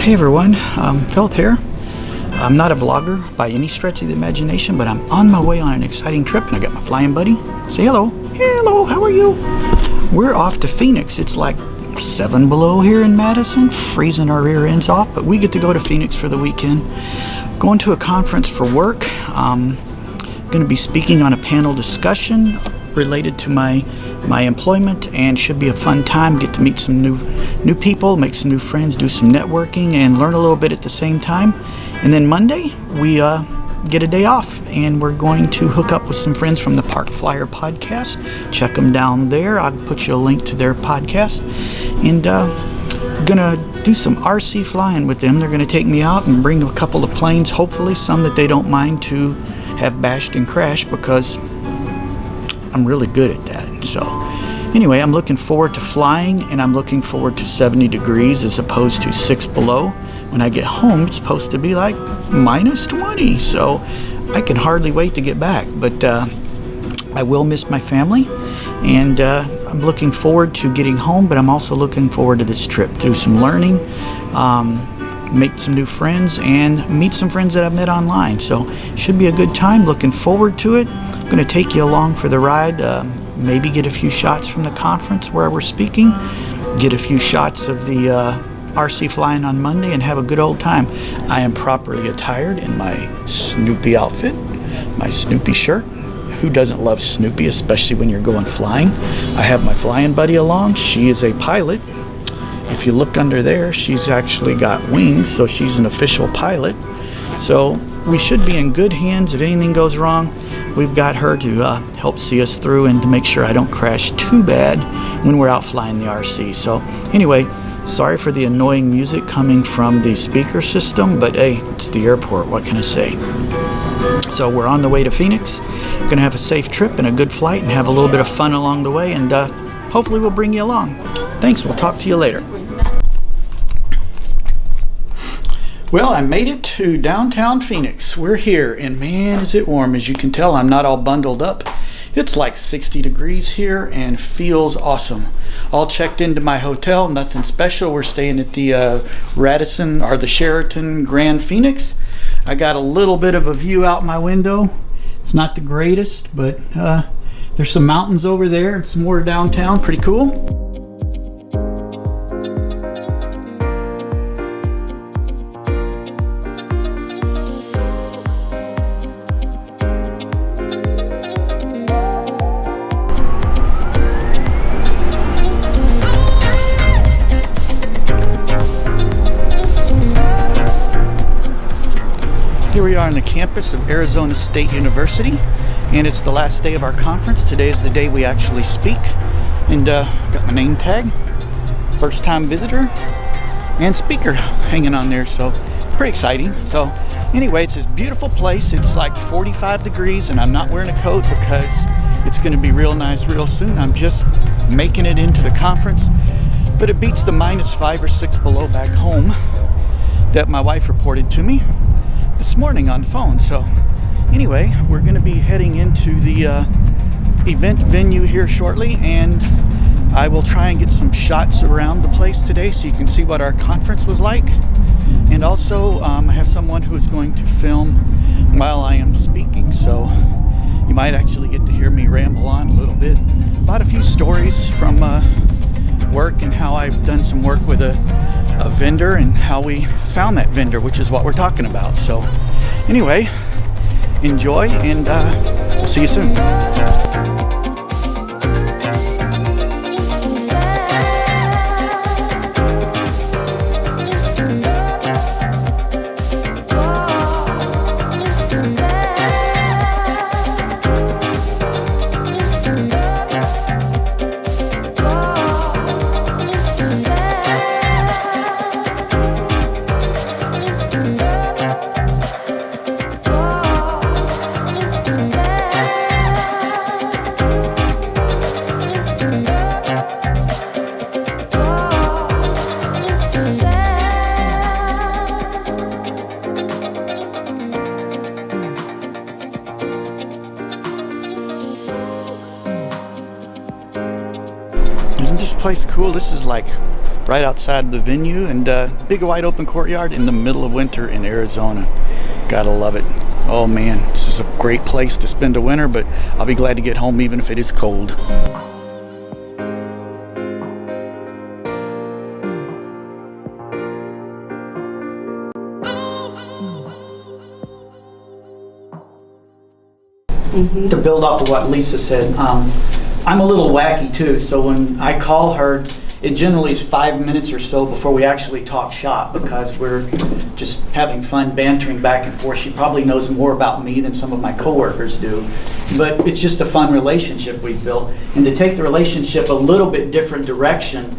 Hey everyone, Philip here. I'm not a vlogger by any stretch of the imagination, but I'm on my way on an exciting trip and I got my flying buddy. Say hello. Hello, how are you? We're off to Phoenix. It's like 7 below here in Madison, freezing our rear ends off, but we get to go to Phoenix for the weekend. Going to a conference for work. Going to be speaking on a panel discussion related to my employment, and should be a fun time. Get to meet some new people, make some new friends, do some networking, and learn a little bit at the same time. And then Monday we get a day off, and we're going to hook up with some friends from the Parkflyer Podcast. Check them down there. I'll put you a link to their podcast, and gonna do some RC flying with them. They're gonna take me out and bring a couple of planes, hopefully some that they don't mind to have bashed and crashed, because I'm really good at that. So anyway, I'm looking forward to flying, and I'm looking forward to 70 degrees as opposed to 6 below. When I get home, it's supposed to be like minus 20, so I can hardly wait to get back. But I will miss my family, and I'm looking forward to getting home, but I'm also looking forward to this trip, do some learning, make some new friends, and meet some friends that I've met online. So should be a good time. Looking forward to it. I'm going to take you along for the ride, maybe get a few shots from the conference where we're speaking, get a few shots of the RC flying on Monday, and have a good old time. I am properly attired in my Snoopy outfit, my Snoopy shirt. Who doesn't love Snoopy, especially when you're going flying? I have my flying buddy along. She is a pilot. If you look under there, she's actually got wings, so she's an official pilot. So we should be in good hands. If anything goes wrong, we've got her to help see us through, and to make sure I don't crash too bad when we're out flying the RC. So anyway, sorry for the annoying music coming from the speaker system, but hey, it's the airport. What can I say? So we're on the way to Phoenix. Gonna have a safe trip and a good flight, and have a little bit of fun along the way, and hopefully we'll bring you along. Thanks, we'll talk to you later. Well, I made it to downtown Phoenix. We're here, and man, is it warm. As you can tell, I'm not all bundled up. It's like 60 degrees here and feels awesome. All checked into my hotel, nothing special. We're staying at the Radisson, or the Sheraton Grand Phoenix. I got a little bit of a view out my window. It's not the greatest, but there's some mountains over there and some more downtown. Pretty cool. Here we are on the campus of Arizona State University, and it's the last day of our conference. Today is the day we actually speak, and got my name tag, first time visitor and speaker hanging on there, so pretty exciting. So anyway, it's this beautiful place. It's like 45 degrees, and I'm not wearing a coat because it's going to be real nice real soon. I'm just making it into the conference, but it beats the minus 5 or 6 below back home that my wife reported to me this morning on the phone. So anyway, we're going to be heading into the event venue here shortly, and I will try and get some shots around the place today so you can see what our conference was like. And also I have someone who is going to film while I am speaking, so you might actually get to hear me ramble on a little bit about a few stories from work, and how I've done some work with a vendor, and how we found that vendor, which is what we're talking about. So anyway, enjoy, and we'll see you soon. Isn't this place cool? This is like right outside the venue, and big wide open courtyard in the middle of winter in Arizona. Gotta love it. Oh man, this is a great place to spend a winter, but I'll be glad to get home even if it is cold. To build off of what Lisa said, I'm a little wacky too, so when I call her, it generally is 5 minutes or so before we actually talk shop, because we're just having fun bantering back and forth. She probably knows more about me than some of my coworkers do, but it's just a fun relationship we've built. And to take the relationship a little bit different direction,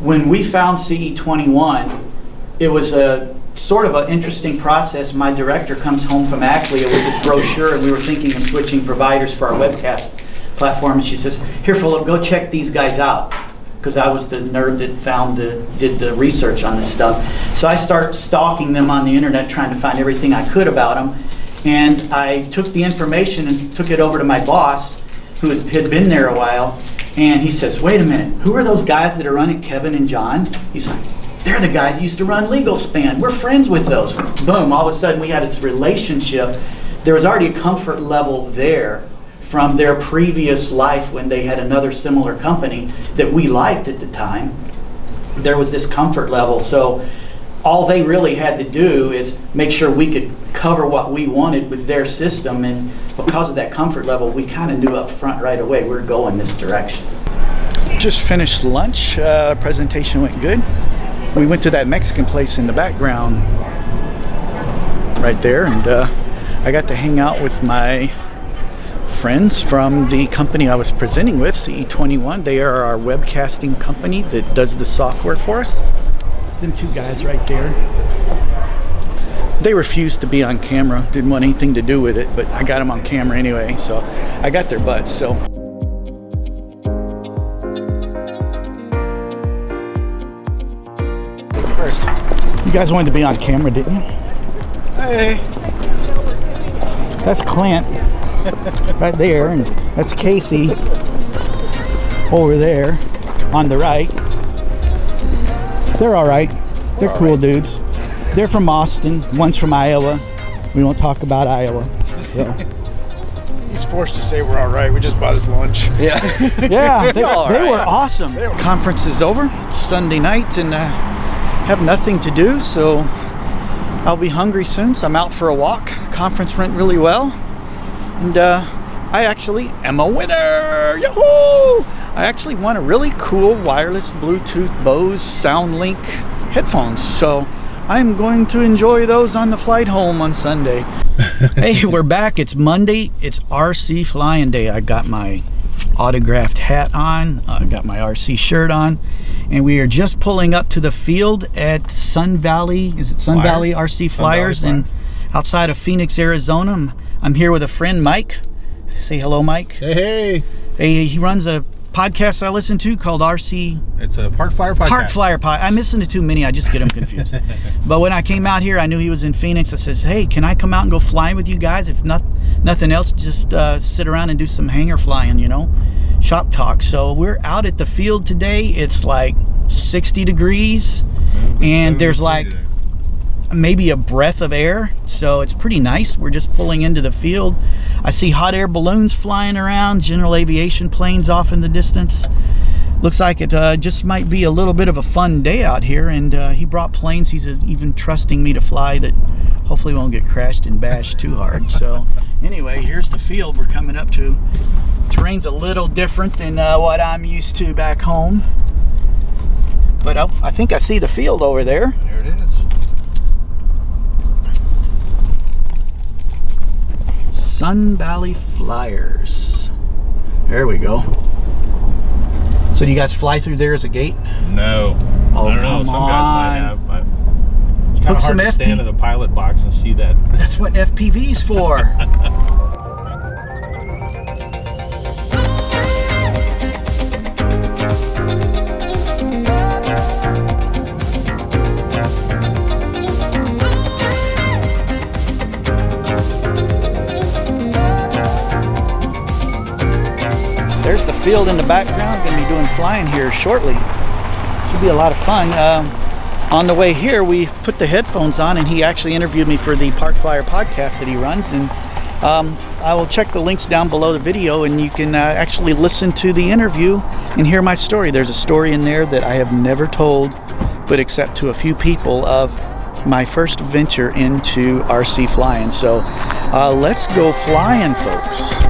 when we found CE21, it was a sort of an interesting process. My director comes home from Ackley with this brochure, and we were thinking of switching providers for our webcast platform, and she says, "Here, Philip, go check these guys out," because I was the nerd that did the research on this stuff. So I start stalking them on the internet, trying to find everything I could about them, and I took the information and took it over to my boss, who had been there a while, and he says, "Wait a minute, who are those guys that are running, Kevin and John?" He's like, "They're the guys who used to run Legal Span. We're friends with those." Boom, all of a sudden we had this relationship. There was already a comfort level there from their previous life when they had another similar company that we liked at the time. There was this comfort level. So all they really had to do is make sure we could cover what we wanted with their system. And because of that comfort level, we kind of knew up front right away we're going this direction. Just finished lunch. Presentation went good. We went to that Mexican place in the background right there, and I got to hang out with my friends from the company I was presenting with, CE21. They are our webcasting company that does the software for us. It's them two guys right there. They refused to be on camera, didn't want anything to do with it, but I got them on camera anyway, so I got their butts. So you guys wanted to be on camera, didn't you? Hey. That's Clint right there, and that's Casey over there on the right. They're all right. They're cool dudes. They're from Austin. One's from Iowa. We won't talk about Iowa. So. He's forced to say we're all right. We just bought his lunch. Yeah. Yeah, they were awesome. Conference is over. It's Sunday night, and have nothing to do, so I'll be hungry soon, so I'm out for a walk. The conference went really well, and I actually am a winner. Yahoo! I actually won a really cool wireless Bluetooth Bose SoundLink headphones, so I'm going to enjoy those on the flight home on Sunday. Hey, we're back. It's Monday. It's RC Flying Day. I got my autographed hat on, I got my RC shirt on, and we are just pulling up to the field at Sun Valley. Is it Sun Valley RC Flyers? And outside of Phoenix, Arizona. I'm here with a friend, Mike. Say hello, Mike. Hey. Hey, he runs a podcast I listen to called RC. It's a Parkflyer Podcast. Parkflyer Podcast. I listen to too many. I just get them confused. But when I came out here, I knew he was in Phoenix. I says, "Hey, can I come out and go flying with you guys? If nothing else, just sit around and do some hangar flying, shop talk." So we're out at the field today. It's like 60 degrees, and there's like maybe a breath of air, so it's pretty nice. We're just pulling into the field. I see hot air balloons flying around, general aviation planes off in the distance. Looks like it just might be a little bit of a fun day out here, and he brought planes he's even trusting me to fly that hopefully won't get crashed and bashed too hard. So anyway, here's the field we're coming up to. Terrain's a little different than what I'm used to back home, but I think I see the field over there. There it is. Sun Valley Flyers. There we go. So do you guys fly through there as a gate? No. Oh, I don't come know. Some on. guys might have, but it's kind of hard to stand in the pilot box and see that. That's what FPV's for. There's the field in the background. Going to be doing flying here shortly. Should be a lot of fun. On the way here, we put the headphones on, and he actually interviewed me for the Parkflyer Podcast that he runs. And I will check the links down below the video, and you can actually listen to the interview and hear my story. There's a story in there that I have never told, but except to a few people, of my first venture into RC flying. So let's go flying, folks.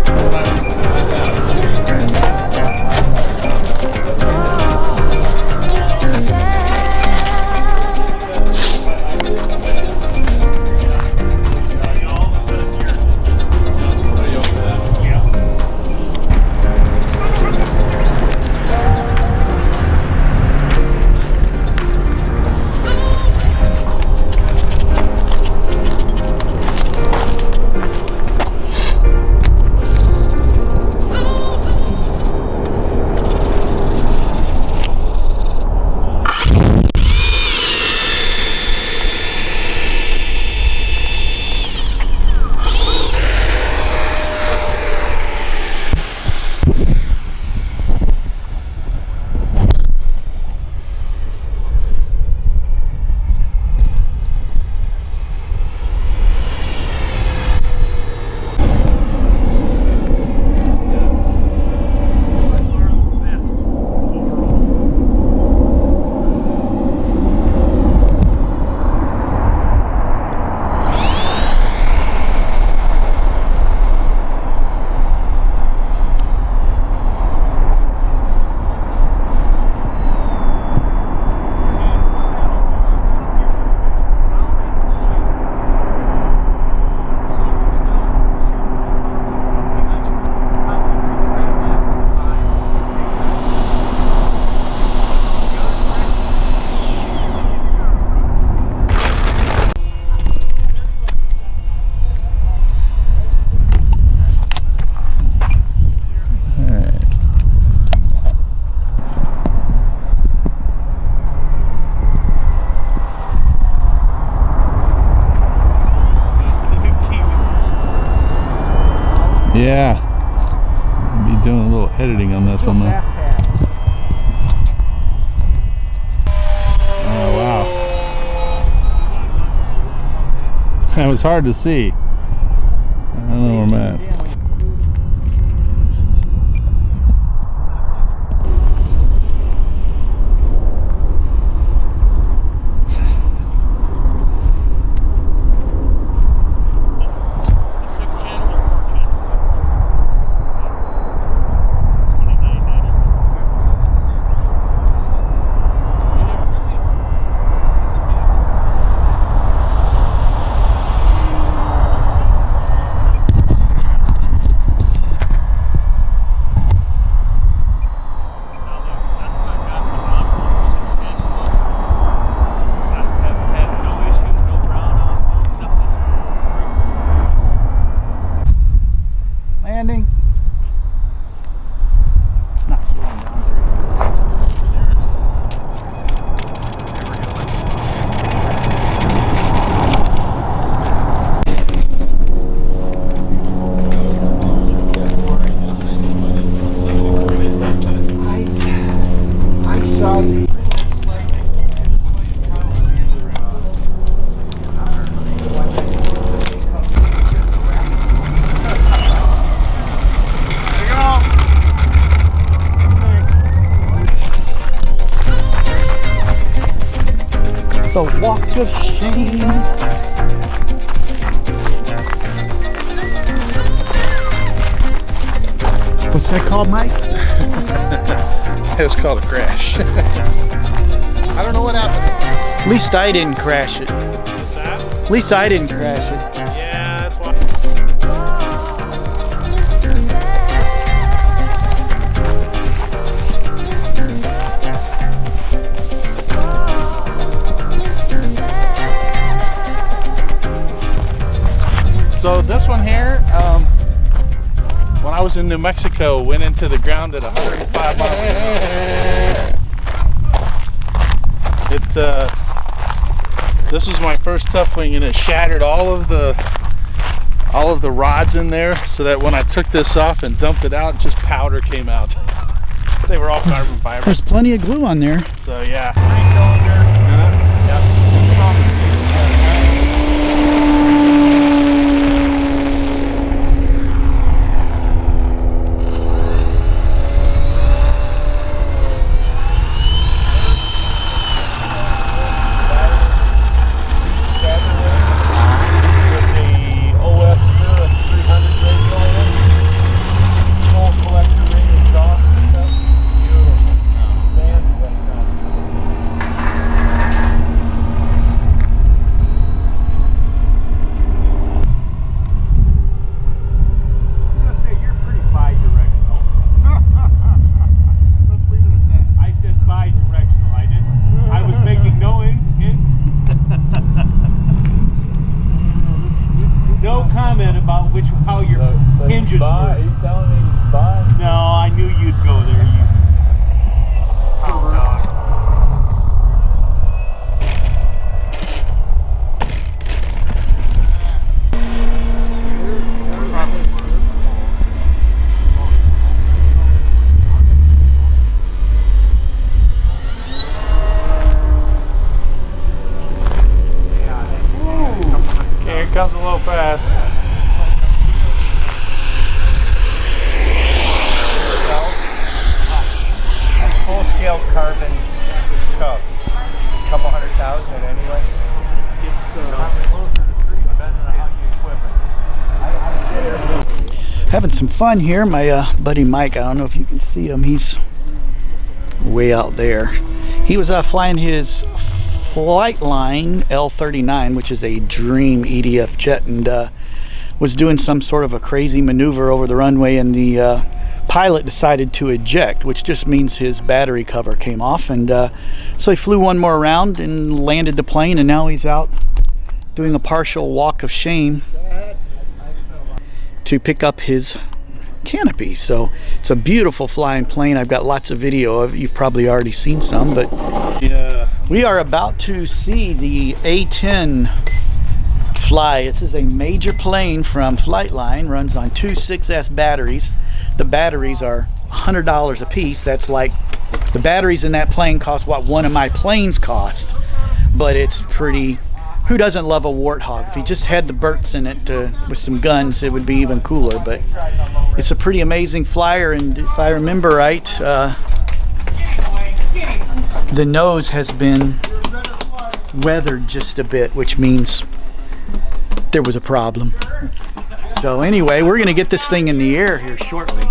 Yeah, I'll be doing a little editing on this one though. Oh wow, that was hard to see. I don't know where I'm at. Landing. It's not slowing down very I shot. The walk of shame. What's that called, Mike? It was called a crash. I don't know what happened. At least I didn't crash it. What's that? At least I didn't crash it. Yeah, that's why. So this one here, when I was in New Mexico, went into the ground at 105 miles an hour. This was my first tough wing, and it shattered all of the rods in there, so that when I took this off and dumped it out, just powder came out. They were all carbon fiber. There's plenty of glue on there. So yeah. 3-cylinder. No comment about how your hinges were. Are you telling me it's fine? No, I knew you'd go there. Here comes a little fast. Full-scale carbon tub. Couple 100,000 anyway. Having some fun here. My buddy Mike, I don't know if you can see him. He's way out there. He was flying his Flightline L39, which is a Dream EDF jet, and was doing some sort of a crazy maneuver over the runway, and the pilot decided to eject, which just means his battery cover came off, and so he flew one more round and landed the plane, and now he's out doing a partial walk of shame to pick up his canopy. So it's a beautiful flying plane. I've got lots of video of it. You've probably already seen some, but Yeah. we are about to see the A10 fly. This is a major plane from Flightline, runs on two 6S batteries. The batteries are $100 a piece. That's like the batteries in that plane cost what one of my planes cost, but it's pretty. Who doesn't love a Warthog? If you just had the Berts in it with some guns, it would be even cooler. But it's a pretty amazing flyer, and if I remember right, the nose has been weathered just a bit, which means there was a problem. So anyway, we're going to get this thing in the air here shortly.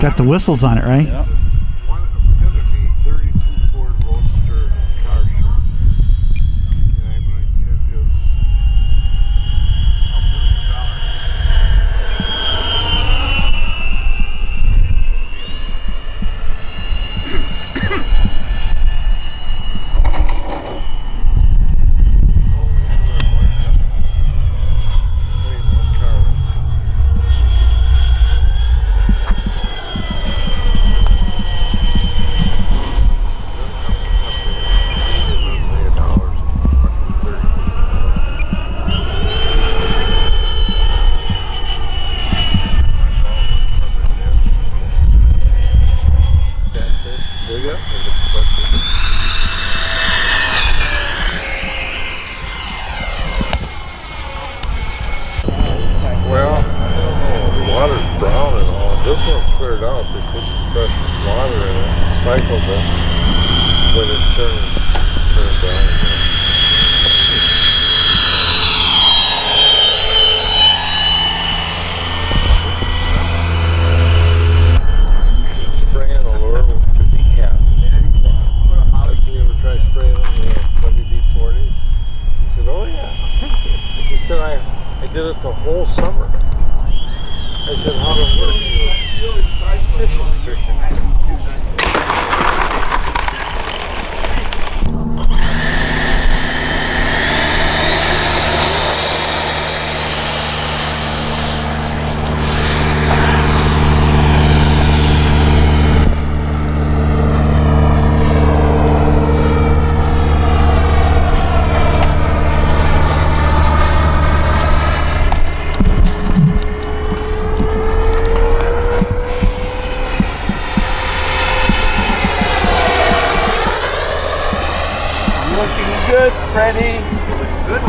Got the whistles on it, right? Yep. One epitome 32 Ford Roadster car show. And I mean, it is this one cleared out. They put some fresh water in it, cycled it, but it's turned down again. did it the whole summer. I said, how'd it work? He goes, fishing. Looking good, Freddie. Looking good,